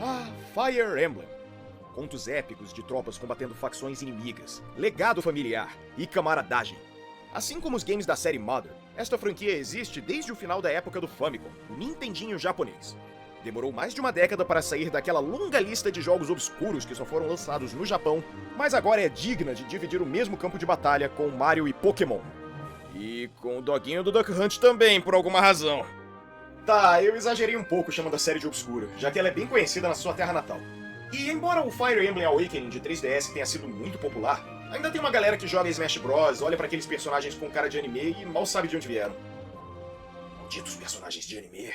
Ah, Fire Emblem. Contos épicos de tropas combatendo facções inimigas, legado familiar e camaradagem. Assim como os games da série Mother, esta franquia existe desde o final da época do Famicom, o Nintendinho japonês. Demorou mais de uma década para sair daquela longa lista de jogos obscuros que só foram lançados no Japão, mas agora é digna de dividir o mesmo campo de batalha com Mario e Pokémon. E com o doguinho do Duck Hunt também, por alguma razão. Tá, eu exagerei um pouco chamando a série de obscura, já que ela é bem conhecida na sua terra natal. E embora o Fire Emblem Awakening de 3DS tenha sido muito popular, ainda tem uma galera que joga Smash Bros, olha pra aqueles personagens com cara de anime e mal sabe de onde vieram. Malditos personagens de anime.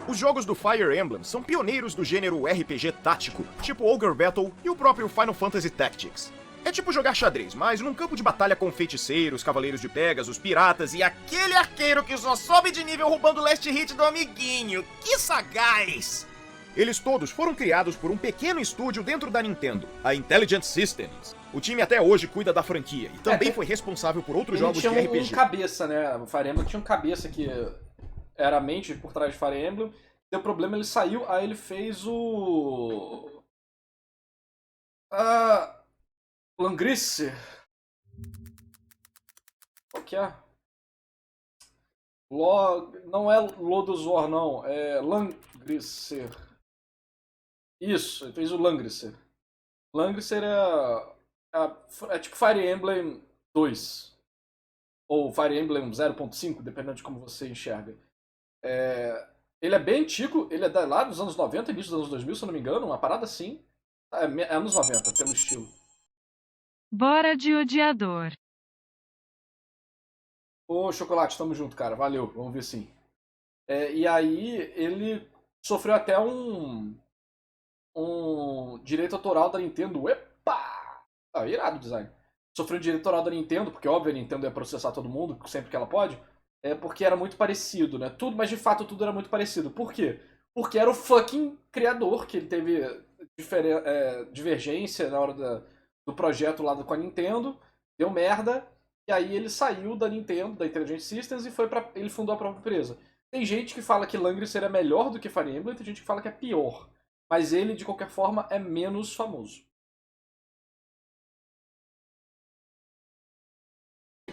Os jogos do Fire Emblem são pioneiros do gênero RPG tático, tipo Ogre Battle e o próprio Final Fantasy Tactics. É tipo jogar xadrez, mas num campo de batalha com feiticeiros, cavaleiros de Pegasus, piratas e aquele arqueiro que só sobe de nível roubando o last hit do amiguinho. Que sagaz! Eles todos foram criados por um pequeno estúdio dentro da Nintendo, a Intelligent Systems. O time até hoje cuida da franquia e também foi responsável por outros jogos de RPG. Ele tinha um cabeça, né? O Fire Emblem tinha um cabeça que era a mente por trás de Fire Emblem. Deu problema, ele saiu, aí ele fez o... Langrisser. Qual que é? Não é Lodosor, não. É Langrisser. Isso, ele fez o Langrisser. Langrisser é tipo Fire Emblem 2. Ou Fire Emblem 0.5, dependendo de como você enxerga. Ele é bem antigo, ele é lá dos anos 90, início dos anos 2000, se eu não me engano, uma parada assim. É anos 90, pelo estilo. Bora de odiador. Ô, Chocolate, tamo junto, cara. Valeu, vamos ver sim. E aí, ele sofreu até um direito autoral da Nintendo. Epa! Irado o design. Sofreu um direito autoral da Nintendo, porque óbvio a Nintendo ia processar todo mundo, sempre que ela pode. Porque era muito parecido, né? Tudo, mas de fato tudo era muito parecido. Por quê? Porque era o fucking criador, que ele teve divergência na hora do projeto lá com a Nintendo, deu merda, e aí ele saiu da Nintendo, da Intelligent Systems, e ele fundou a própria empresa. Tem gente que fala que Langrisser é melhor do que Fire Emblem, tem gente que fala que é pior. Mas ele, de qualquer forma, é menos famoso.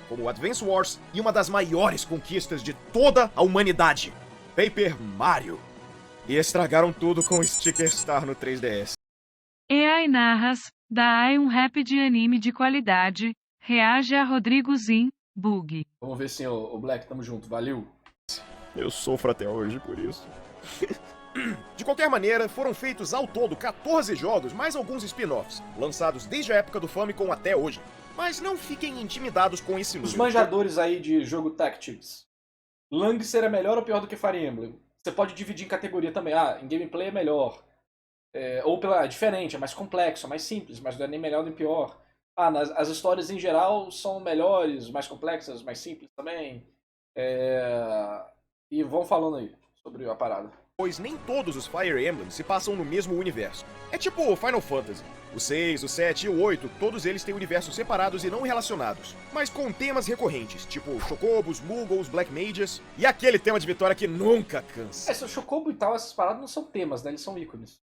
Como Advance Wars e uma das maiores conquistas de toda a humanidade, Paper Mario. E estragaram tudo com o Sticker Star no 3DS. AI Narras, da AI um rap de anime de qualidade, reage a Rodrigo Zin, bug. Vamos ver sim, o Black, tamo junto, valeu. Eu sofro até hoje por isso. De qualquer maneira, foram feitos ao todo 14 jogos, mais alguns spin-offs, lançados desde a época do Famicom até hoje. Mas não fiquem intimidados com esse número. Os manjadores aí de jogo Tactics. Langrisser é melhor ou pior do que Fire Emblem? Você pode dividir em categoria também. Em gameplay é melhor. É diferente, é mais complexo, é mais simples, mas não é nem melhor nem pior. As histórias em geral são melhores, mais complexas, mais simples também. E vão falando aí sobre a parada. Pois nem todos os Fire Emblem se passam no mesmo universo. É tipo o Final Fantasy. O 6, o 7 e o 8, todos eles têm universos separados e não relacionados, mas com temas recorrentes, tipo Chocobos, Muggles, Black Mages e aquele tema de vitória que nunca cansa. Esse Chocobo e tal, essas paradas não são temas, né? Eles são ícones.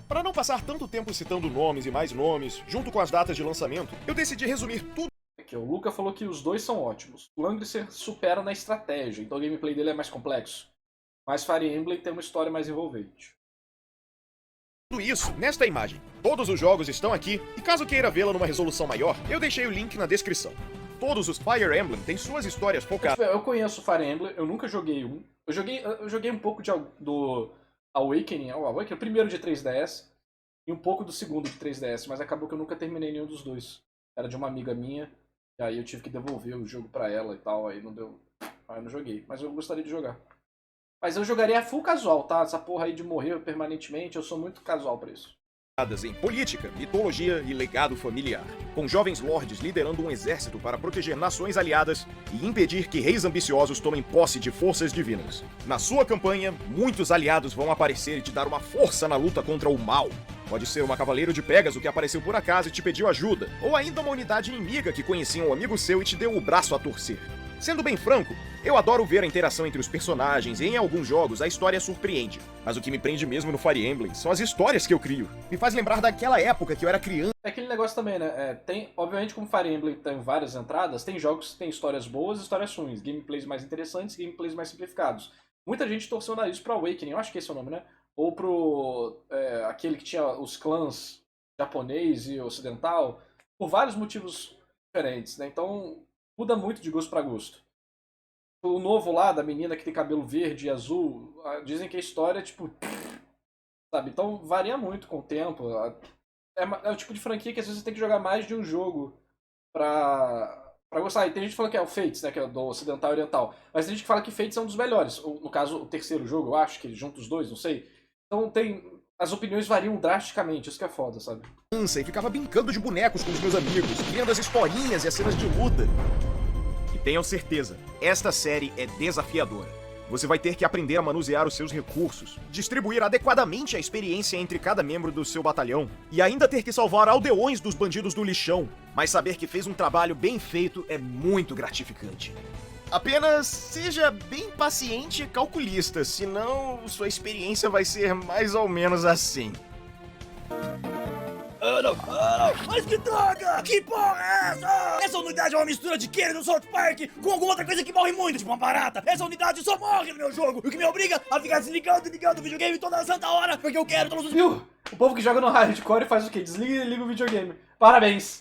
Para não passar tanto tempo citando nomes e mais nomes, junto com as datas de lançamento, eu decidi resumir tudo. O Luca falou que os dois são ótimos. O Langrisser supera na estratégia, então o gameplay dele é mais complexo. Mas Fire Emblem tem uma história mais envolvente. Tudo isso nesta imagem. Todos os jogos estão aqui, e caso queira vê-la numa resolução maior, eu deixei o link na descrição. Todos os Fire Emblem têm suas histórias focadas. Eu conheço Fire Emblem, eu nunca joguei um. Eu joguei um pouco do Awakening, o primeiro de 3DS, e um pouco do segundo de 3DS, mas acabou que eu nunca terminei nenhum dos dois. Era de uma amiga minha. E aí eu tive que devolver o jogo pra ela e tal, aí não deu. Aí eu não joguei. Mas eu gostaria de jogar. Mas eu jogaria full casual, tá? Essa porra aí de morrer permanentemente, eu sou muito casual pra isso. Em política, mitologia e legado familiar, com jovens lordes liderando um exército para proteger nações aliadas e impedir que reis ambiciosos tomem posse de forças divinas. Na sua campanha, muitos aliados vão aparecer e te dar uma força na luta contra o mal. Pode ser uma cavaleiro de Pegasus que apareceu por acaso e te pediu ajuda, ou ainda uma unidade inimiga que conhecia um amigo seu e te deu o braço a torcer. Sendo bem franco, eu adoro ver a interação entre os personagens e em alguns jogos a história surpreende. Mas o que me prende mesmo no Fire Emblem são as histórias que eu crio. Me faz lembrar daquela época que eu era criança. É aquele negócio também, né? Tem, obviamente, como Fire Emblem tem várias entradas, tem jogos que tem histórias boas e histórias ruins, gameplays mais interessantes e gameplays mais simplificados. Muita gente torceu o nariz pro Awakening, eu acho que esse é o nome, né? Ou pro aquele que tinha os clãs japonês e ocidental, por vários motivos diferentes, né? Então, muda muito de gosto pra gosto. O novo lá, da menina que tem cabelo verde e azul, dizem que a história é tipo... Sabe? Então, varia muito com o tempo. É o tipo de franquia que às vezes você tem que jogar mais de um jogo pra gostar. E tem gente que fala que é o Fates, né? Que é do ocidental e oriental. Mas tem gente que fala que Fates é um dos melhores. No caso, o terceiro jogo, eu acho, que junta os dois, não sei. Então as opiniões variam drasticamente, isso que é foda, sabe? E ficava brincando de bonecos com os meus amigos, criando as historinhas e as cenas de luta. E tenham certeza, esta série é desafiadora. Você vai ter que aprender a manusear os seus recursos, distribuir adequadamente a experiência entre cada membro do seu batalhão, e ainda ter que salvar aldeões dos bandidos do lixão. Mas saber que fez um trabalho bem feito é muito gratificante. Apenas seja bem paciente e calculista, senão sua experiência vai ser mais ou menos assim. Não, mas que droga! Que porra é essa? Essa unidade é uma mistura de Kenny do South Park com alguma outra coisa que morre muito, tipo uma barata. Essa unidade só morre no meu jogo, o que me obriga a ficar desligando e ligando o videogame toda santa hora, porque eu quero todos os... Viu? O povo que joga no hardcore faz o quê? Desliga e liga o videogame. Parabéns!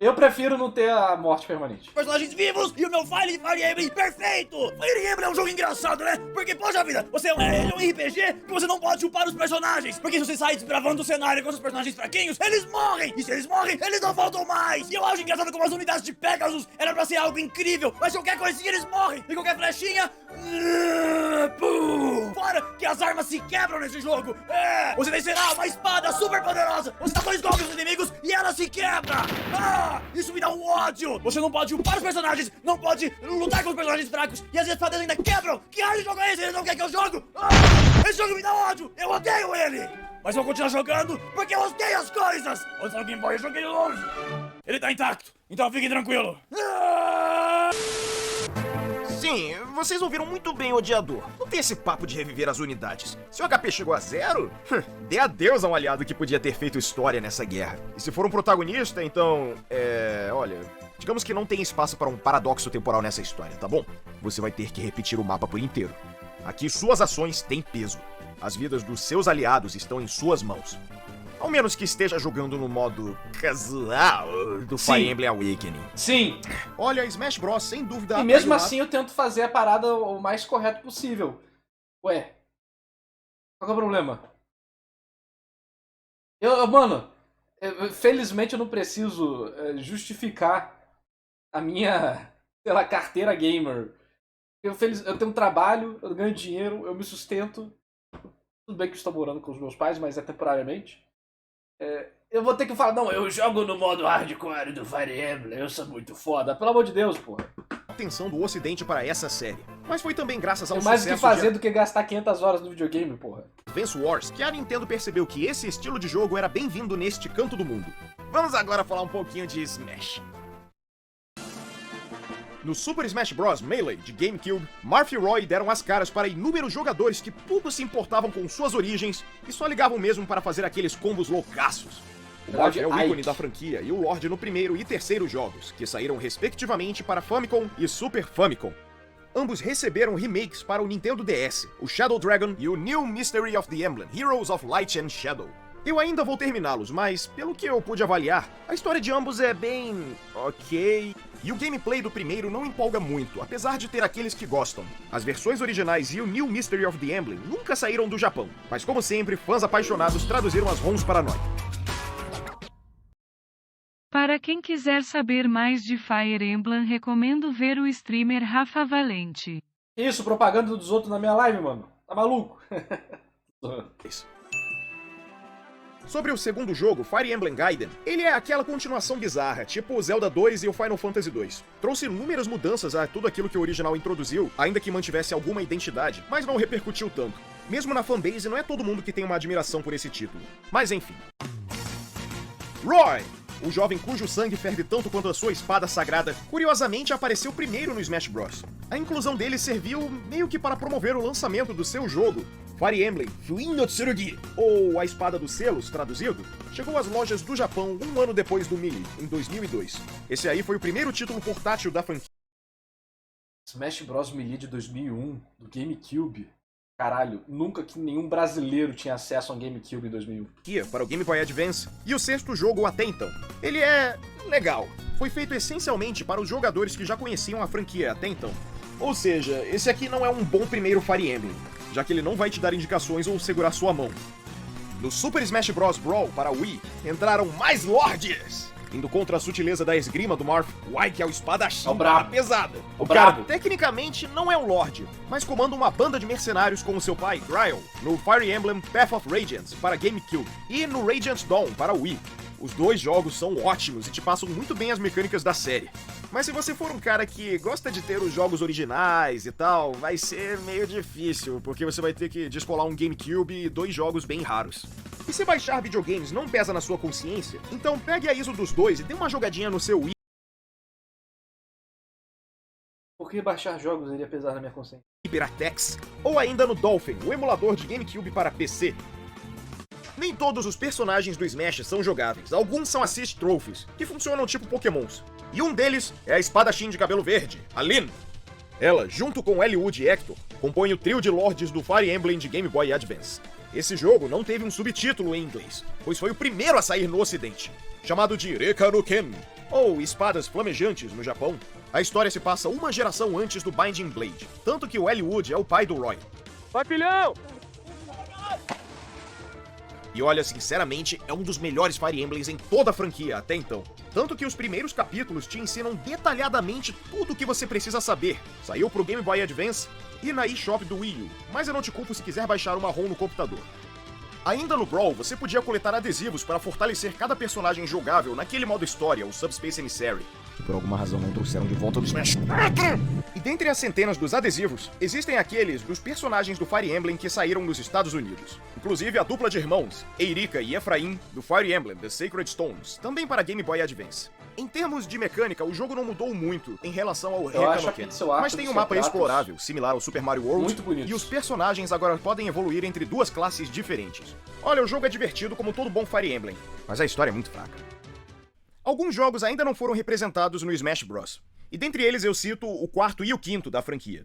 Eu prefiro não ter a morte permanente. Personagens vivos e o meu Fire Emblem perfeito! Fire Emblem é um jogo engraçado, né? Porque, poxa vida, ele é um RPG que você não pode upar os personagens. Porque se você sai desbravando o cenário com os personagens fraquinhos, eles morrem! E se eles morrem, eles não voltam mais! E eu acho engraçado como as unidades de Pegasus era pra ser algo incrível, mas qualquer coisinha eles morrem! E qualquer flechinha... Pum! Fora que as armas se quebram nesse jogo! Você vencerá uma espada super poderosa! Você dá 2 golpes nos inimigos e ela se quebra! Isso me dá um ódio! Você não pode upar os personagens, não pode lutar com os personagens fracos e as espadas ainda quebram! Que raio de jogo é esse? Ele não quer que eu jogue? Esse jogo me dá ódio! Eu odeio ele! Mas vou continuar jogando porque eu odeio as coisas! O seu Game Boy eu joguei longe! Ele tá intacto, então fique tranquilo! Sim, vocês ouviram muito bem o odiador. Não tem esse papo de reviver as unidades. Se o HP chegou a 0, dê adeus a um aliado que podia ter feito história nessa guerra. E se for um protagonista, então... olha... Digamos que não tem espaço para um paradoxo temporal nessa história, tá bom? Você vai ter que repetir o mapa por inteiro. Aqui suas ações têm peso. As vidas dos seus aliados estão em suas mãos. Ao menos que esteja jogando no modo casual do Fire Emblem Awakening. Sim! Olha, Smash Bros, sem dúvida... E mesmo assim eu tento fazer a parada o mais correto possível. Ué, qual que é o problema? Mano, felizmente eu não preciso justificar a minha, sei lá, carteira gamer. Eu tenho um trabalho, eu ganho dinheiro, eu me sustento. Tudo bem que eu estou morando com os meus pais, mas é temporariamente. Eu vou ter que falar, não, eu jogo no modo hardcore do Fire Emblem, eu sou muito foda. Pelo amor de Deus, porra. Atenção do ocidente para essa série. Mas foi também graças ao Tem mais o sucesso que fazer do que gastar 500 horas no videogame, porra. Advance Wars que a Nintendo percebeu que esse estilo de jogo era bem-vindo neste canto do mundo. Vamos agora falar um pouquinho de Smash. No Super Smash Bros. Melee de GameCube, Marth e Roy deram as caras para inúmeros jogadores que pouco se importavam com suas origens e só ligavam mesmo para fazer aqueles combos loucaços. O Marth é o ícone da franquia e o Lorde no primeiro e terceiro jogos, que saíram respectivamente para Famicom e Super Famicom. Ambos receberam remakes para o Nintendo DS, o Shadow Dragon e o New Mystery of the Emblem, Heroes of Light and Shadow. Eu ainda vou terminá-los, mas, pelo que eu pude avaliar, a história de ambos é bem... ok... E o gameplay do primeiro não empolga muito, apesar de ter aqueles que gostam. As versões originais e o New Mystery of the Emblem nunca saíram do Japão, mas como sempre, fãs apaixonados traduziram as ROMs para nós. Para quem quiser saber mais de Fire Emblem, recomendo ver o streamer Rafa Valente. Isso, propaganda dos outros na minha live, mano. Tá maluco? Isso. Sobre o segundo jogo, Fire Emblem Gaiden, ele é aquela continuação bizarra, tipo o Zelda 2 e o Final Fantasy 2. Trouxe inúmeras mudanças a tudo aquilo que o original introduziu, ainda que mantivesse alguma identidade, mas não repercutiu tanto. Mesmo na fanbase, não é todo mundo que tem uma admiração por esse título. Mas enfim. Roy, o jovem cujo sangue ferve tanto quanto a sua espada sagrada, curiosamente apareceu primeiro no Smash Bros. A inclusão dele serviu meio que para promover o lançamento do seu jogo. Fire Emblem Fuin no Tsurugi, ou A Espada dos Selos, traduzido, chegou às lojas do Japão um ano depois do Melee, em 2002. Esse aí foi o primeiro título portátil da franquia. Smash Bros. Melee de 2001, do GameCube. Caralho, nunca que nenhum brasileiro tinha acesso a um GameCube em 2001. Para o Game Boy Advance, e o sexto jogo até então. Ele é legal. Foi feito essencialmente para os jogadores que já conheciam a franquia até então. Ou seja, esse aqui não é um bom primeiro Fire Emblem, já que ele não vai te dar indicações ou segurar sua mão. No Super Smash Bros. Brawl para Wii, entraram mais Lords! Indo contra a sutileza da esgrima do Marth, o Ike é o espadachim pesada. O cara tecnicamente não é um Lorde, mas comanda uma banda de mercenários com o seu pai, Gryle, no Fire Emblem Path of Radiance para GameCube e no Radiant Dawn para Wii. Os dois jogos são ótimos e te passam muito bem as mecânicas da série. Mas se você for um cara que gosta de ter os jogos originais e tal, vai ser meio difícil, porque você vai ter que descolar um GameCube e 2 jogos bem raros. E se baixar videogames não pesa na sua consciência, então pegue a ISO dos dois e dê uma jogadinha no seu Wii. Por que baixar jogos iria pesar na minha consciência? HyperAtex, ou ainda no Dolphin, o emulador de GameCube para PC. Nem todos os personagens do Smash são jogáveis, alguns são Assist Trophies, que funcionam tipo Pokémons. E um deles é a espadachim de cabelo verde, a Lyn. Ela, junto com Eliud e Hector, compõe o trio de Lords do Fire Emblem de Game Boy Advance. Esse jogo não teve um subtítulo em inglês, pois foi o primeiro a sair no ocidente. Chamado de Reka no Ken, ou Espadas Flamejantes no Japão, a história se passa uma geração antes do Binding Blade, tanto que o Eliud é o pai do Roy. Vai, filhão! E olha, sinceramente, é um dos melhores Fire Emblems em toda a franquia até então. Tanto que os primeiros capítulos te ensinam detalhadamente tudo o que você precisa saber. Saiu pro Game Boy Advance e na eShop do Wii U, mas eu não te culpo se quiser baixar uma ROM no computador. Ainda no Brawl, você podia coletar adesivos para fortalecer cada personagem jogável naquele modo história, o Subspace Emissary. Que por alguma razão não trouxeram de volta do Smash. E dentre as centenas dos adesivos, existem aqueles dos personagens do Fire Emblem que saíram nos Estados Unidos. Inclusive a dupla de irmãos, Eirika e Efraim, do Fire Emblem The Sacred Stones, também para Game Boy Advance. Em termos de mecânica, o jogo não mudou muito em relação ao Reka no Ken, mas tem um mapa explorável, similar ao Super Mario World, e os personagens agora podem evoluir entre 2 classes diferentes. Olha, o jogo é divertido como todo bom Fire Emblem, mas a história é muito fraca. Alguns jogos ainda não foram representados no Smash Bros. E dentre eles eu cito o 4º e o 5º da franquia.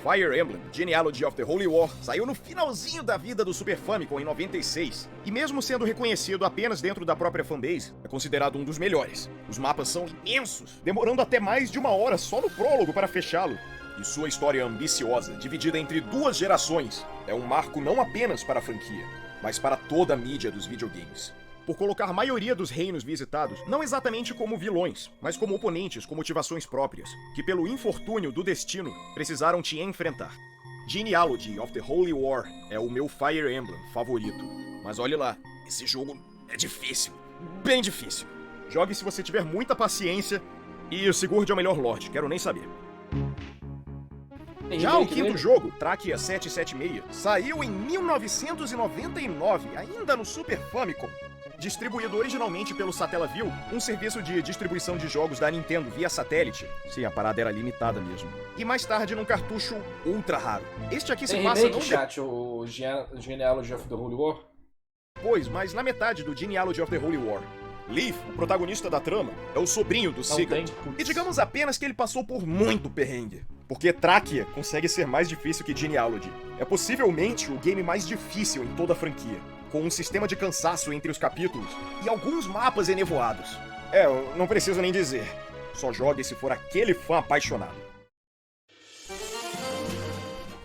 Fire Emblem Genealogy of the Holy War saiu no finalzinho da vida do Super Famicom em 96, e mesmo sendo reconhecido apenas dentro da própria fanbase, é considerado um dos melhores. Os mapas são imensos, demorando até mais de 1 hora só no prólogo para fechá-lo. E sua história ambiciosa, dividida entre 2 gerações, é um marco não apenas para a franquia, mas para toda a mídia dos videogames. Por colocar a maioria dos reinos visitados não exatamente como vilões, mas como oponentes com motivações próprias, que pelo infortúnio do destino precisaram te enfrentar. Genealogy of the Holy War é o meu Fire Emblem favorito. Mas olhe lá, esse jogo é difícil, bem difícil. Jogue se você tiver muita paciência e o Sigurd é o melhor Lorde, quero nem saber. Já o 5º jogo, Trakia 776, saiu em 1999, ainda no Super Famicom. Distribuído originalmente pelo Satellaview, um serviço de distribuição de jogos da Nintendo via satélite. Sim, a parada era limitada mesmo. E mais tarde num cartucho ultra raro. Este aqui se passa no chat, o Genealogy of the Holy War? Pois, mas na metade do Genealogy of the Holy War. Leaf, o protagonista da trama, é o sobrinho do Sigurd. E digamos apenas que ele passou por muito perrengue. Porque Trakia consegue ser mais difícil que Genealogy. É possivelmente o game mais difícil em toda a franquia, com um sistema de cansaço entre os capítulos e alguns mapas enevoados. Eu não preciso nem dizer. Só jogue se for aquele fã apaixonado.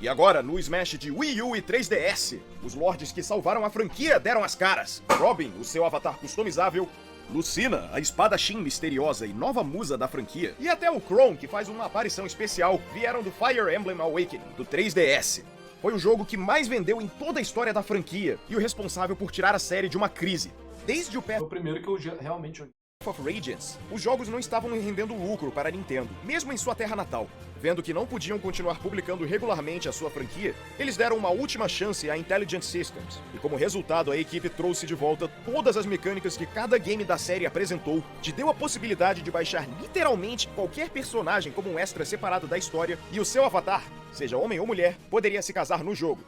E agora, no Smash de Wii U e 3DS, os Lords que salvaram a franquia deram as caras. Robin, o seu avatar customizável, Lucina, a espadachim misteriosa e nova musa da franquia, e até o Chrom, que faz uma aparição especial, vieram do Fire Emblem Awakening, do 3DS. Foi o jogo que mais vendeu em toda a história da franquia, e o responsável por tirar a série de uma crise. Desde o Foi o primeiro que eu realmente joguei. of Radiance, os jogos não estavam rendendo lucro para a Nintendo, mesmo em sua terra natal. Vendo que não podiam continuar publicando regularmente a sua franquia, eles deram uma última chance à Intelligent Systems, e como resultado a equipe trouxe de volta todas as mecânicas que cada game da série apresentou, te deu a possibilidade de baixar literalmente qualquer personagem como um extra separado da história, e o seu avatar, seja homem ou mulher, poderia se casar no jogo.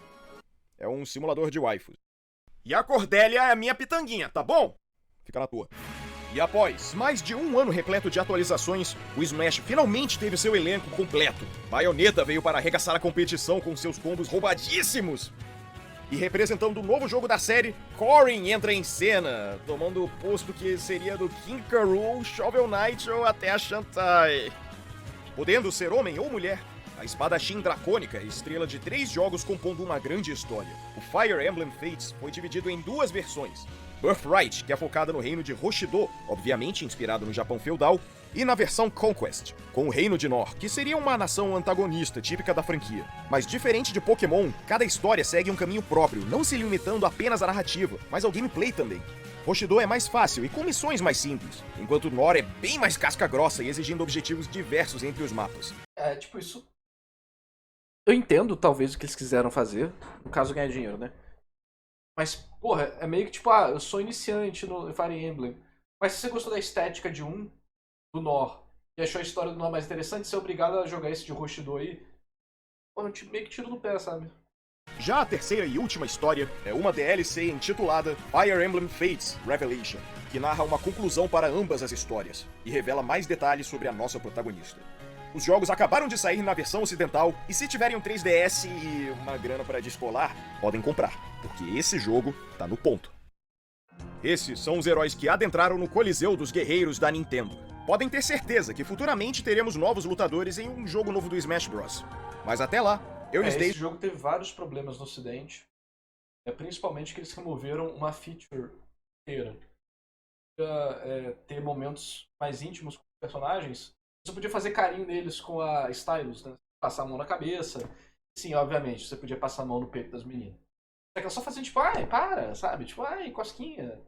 É um simulador de waifus. E a Cordélia é a minha pitanguinha, tá bom? Fica na tua. E após mais de um ano repleto de atualizações, o Smash finalmente teve seu elenco completo. Bayonetta veio para arregaçar a competição com seus combos roubadíssimos. E representando o novo jogo da série, Corrin entra em cena, tomando o posto que seria do King K. Rool, Shovel Knight ou até a Shantae. Podendo ser homem ou mulher, a espadachim dracônica é estrela de 3 jogos compondo uma grande história. O Fire Emblem Fates foi dividido em 2 versões. Birthright, que é focada no reino de Hoshido, obviamente inspirado no Japão feudal, e na versão Conquest, com o reino de Nor, que seria uma nação antagonista típica da franquia. Mas diferente de Pokémon, cada história segue um caminho próprio, não se limitando apenas à narrativa, mas ao gameplay também. Hoshido é mais fácil e com missões mais simples, enquanto Nor é bem mais casca-grossa e exigindo objetivos diversos entre os mapas. É, tipo, isso... Eu entendo, talvez, o que eles quiseram fazer, no caso, ganhar dinheiro, né? Mas, porra, é meio que tipo, eu sou iniciante no Fire Emblem. Mas se você gostou da estética de do Nor, e achou a história do Nor mais interessante, você é obrigado a jogar esse de Hoshido aí, pô, meio que tiro do pé, sabe? Já a terceira e última história é uma DLC intitulada Fire Emblem Fates Revelation, que narra uma conclusão para ambas as histórias, e revela mais detalhes sobre a nossa protagonista. Os jogos acabaram de sair na versão ocidental, e se tiverem um 3DS e uma grana para descolar, podem comprar, porque esse jogo tá no ponto. Esses são os heróis que adentraram no Coliseu dos Guerreiros da Nintendo. Podem ter certeza que futuramente teremos novos lutadores em um jogo novo do Smash Bros. Mas até lá, eu lhes dei... Esse jogo teve vários problemas no ocidente, principalmente que eles removeram uma feature inteira. Ter momentos mais íntimos com os personagens. Você podia fazer carinho neles com a Stylus, né? Passar a mão na cabeça. Sim, obviamente, você podia passar a mão no peito das meninas. Só que ela só fazia tipo, ai, para, sabe? Tipo, ai, cosquinha.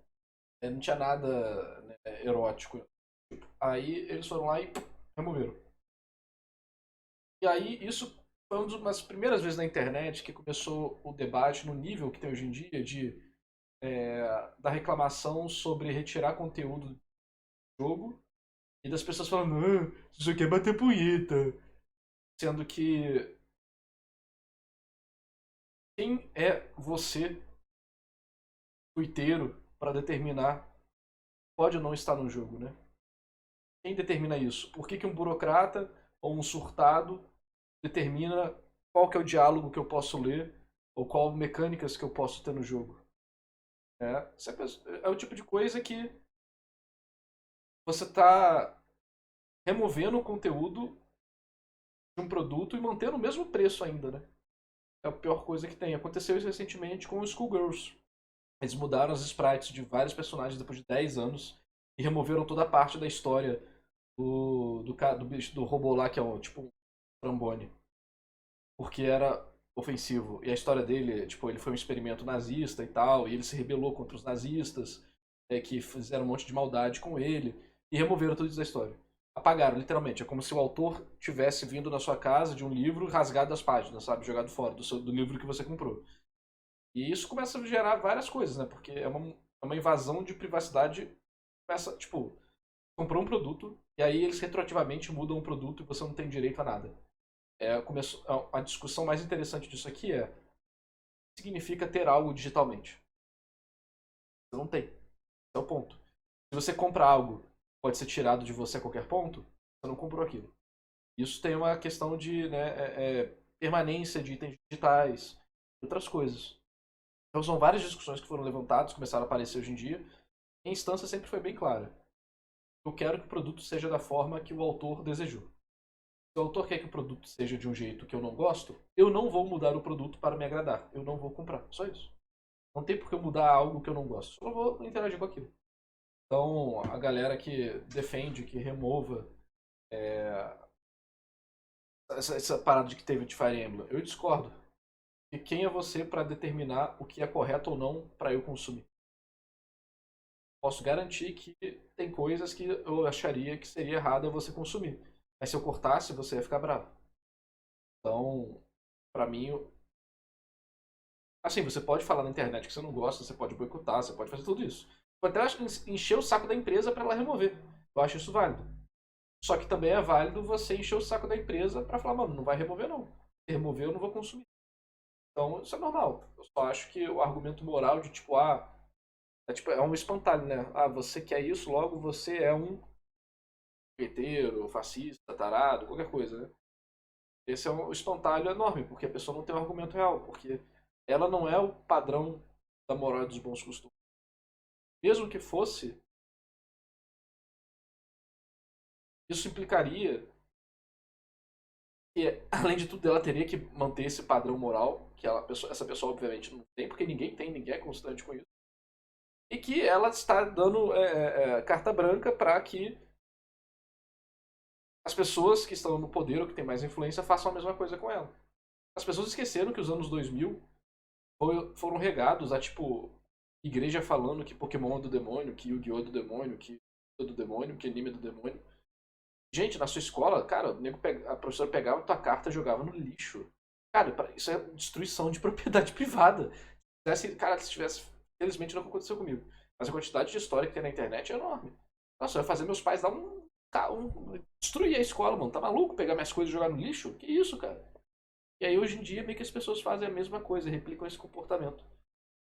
Não tinha nada, né, erótico. Aí eles foram lá e removeram. E aí isso foi uma das primeiras vezes na internet que começou o debate no nível que tem hoje em dia da reclamação sobre retirar conteúdo do jogo. E das pessoas falando, isso aqui é bater punheta. Sendo que... Quem é você, tuiteiro, para determinar pode ou não estar no jogo, né? Quem determina isso? Por que um burocrata ou um surtado determina qual que é o diálogo que eu posso ler ou qual mecânicas que eu posso ter no jogo? É o tipo de coisa que você está removendo o conteúdo de um produto e mantendo o mesmo preço ainda, né? É a pior coisa que tem. Aconteceu isso recentemente com os Skullgirls. Eles mudaram as sprites de vários personagens depois de 10 anos e removeram toda a parte da história do robô lá, que é tipo um trombone. Porque era ofensivo. E a história dele, tipo, ele foi um experimento nazista e tal, e ele se rebelou contra os nazistas, que fizeram um monte de maldade com ele, e removeram tudo isso da história. Apagaram, literalmente. É como se o autor tivesse vindo na sua casa de um livro, rasgado as páginas, sabe? Jogado fora do livro que você comprou. E isso começa a gerar várias coisas, né? Porque é uma invasão de privacidade. Começa, tipo, comprou um produto, e aí eles retroativamente mudam o produto e você não tem direito a nada. A discussão mais interessante disso aqui é: o que significa ter algo digitalmente? Você não tem. Esse é o ponto. Se você compra algo pode ser tirado de você a qualquer ponto, você não comprou aquilo. Isso tem uma questão de permanência de itens digitais e outras coisas. Então são várias discussões que foram levantadas, começaram a aparecer hoje em dia. E a instância sempre foi bem clara. Eu quero que o produto seja da forma que o autor desejou. Se o autor quer que o produto seja de um jeito que eu não gosto, eu não vou mudar o produto para me agradar. Eu não vou comprar. Só isso. Não tem por que eu mudar algo que eu não gosto. Eu não vou interagir com aquilo. Então, a galera que defende que remova essa parada de que teve de Fire Emblem, eu discordo. E quem é você para determinar o que é correto ou não para eu consumir? posso garantir que tem coisas que eu acharia que seria errado você consumir. Mas se eu cortasse, você ia ficar bravo. Então, pra mim, assim, você pode falar na internet que você não gosta, você pode boicotar, você pode fazer tudo isso. Pode até encher o saco da empresa pra ela remover. Eu acho isso válido. Só que também é válido você encher o saco da empresa pra falar, mano, não vai remover não. Se remover, eu não vou consumir. Então, isso é normal. Eu só acho que o argumento moral de tipo, é um espantalho, né? Ah, você quer isso, logo você é um peteiro, fascista, tarado, qualquer coisa, né? Esse é um espantalho enorme, porque a pessoa não tem um argumento real, porque ela não é o padrão da moral e dos bons costumes. Mesmo que fosse, isso implicaria que, além de tudo, ela teria que manter esse padrão moral, que essa pessoa obviamente não tem, porque ninguém é constante com isso. E que ela está dando carta branca para que as pessoas que estão no poder ou que têm mais influência façam a mesma coisa com ela. As pessoas esqueceram que os anos 2000 foram regados a, tipo, igreja falando que Pokémon é do demônio, que Yu-Gi-Oh! É do demônio, que é do demônio, que anime é do demônio. Gente, na sua escola, cara, a professora pegava a tua carta e jogava no lixo. Cara, isso é destruição de propriedade privada. Cara, se tivesse... Felizmente não aconteceu comigo. Mas a quantidade de história que tem na internet é enorme. Nossa, eu ia fazer meus pais dar destruir a escola, mano. Tá maluco pegar minhas coisas e jogar no lixo? Que isso, cara? E aí hoje em dia meio que as pessoas fazem a mesma coisa, replicam esse comportamento.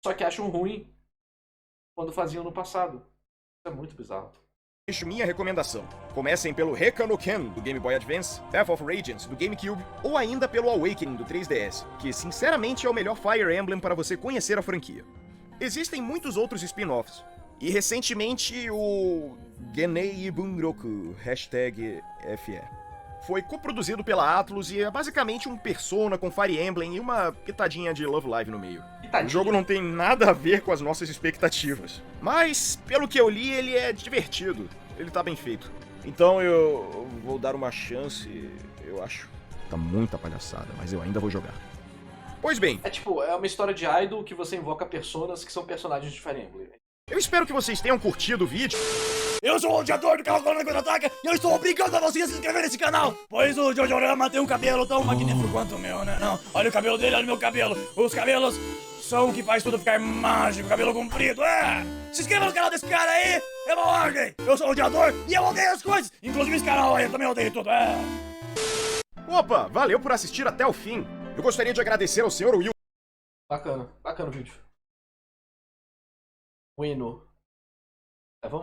Só que acham ruim quando faziam no passado. Isso é muito bizarro. Deixo minha recomendação. Comecem pelo Rekka no Ken, do Game Boy Advance, Path of Radiance, do GameCube, ou ainda pelo Awakening, do 3DS, que sinceramente é o melhor Fire Emblem para você conhecer a franquia. Existem muitos outros spin-offs, e recentemente o Genei Bunroku, #FE, foi coproduzido pela Atlus e é basicamente um Persona com Fire Emblem e uma pitadinha de Love Live no meio. O jogo não tem nada a ver com as nossas expectativas, mas pelo que eu li ele é divertido, ele tá bem feito. Então eu vou dar uma chance, eu acho. Tá muita palhaçada, mas eu ainda vou jogar. Pois bem. É uma história de idol que você invoca personas que são personagens de Fire Emblem. Eu espero que vocês tenham curtido o vídeo. Eu sou o odiador do canal Colônia Contra-Ataca e eu estou obrigando a você a se inscrever nesse canal, pois o Jojorama tem um cabelo tão magnífico quanto o meu, né? Não, olha o cabelo dele, olha o meu cabelo. Os cabelos são o que faz tudo ficar mágico, cabelo comprido, Se inscreva no canal desse cara aí, é uma ordem. Eu sou o odiador e eu odeio as coisas, inclusive esse canal aí, eu também odeio tudo, Opa, valeu por assistir até o fim. Eu gostaria de agradecer ao Sr. Will. Bacana o vídeo. Bueno. Vamos lá.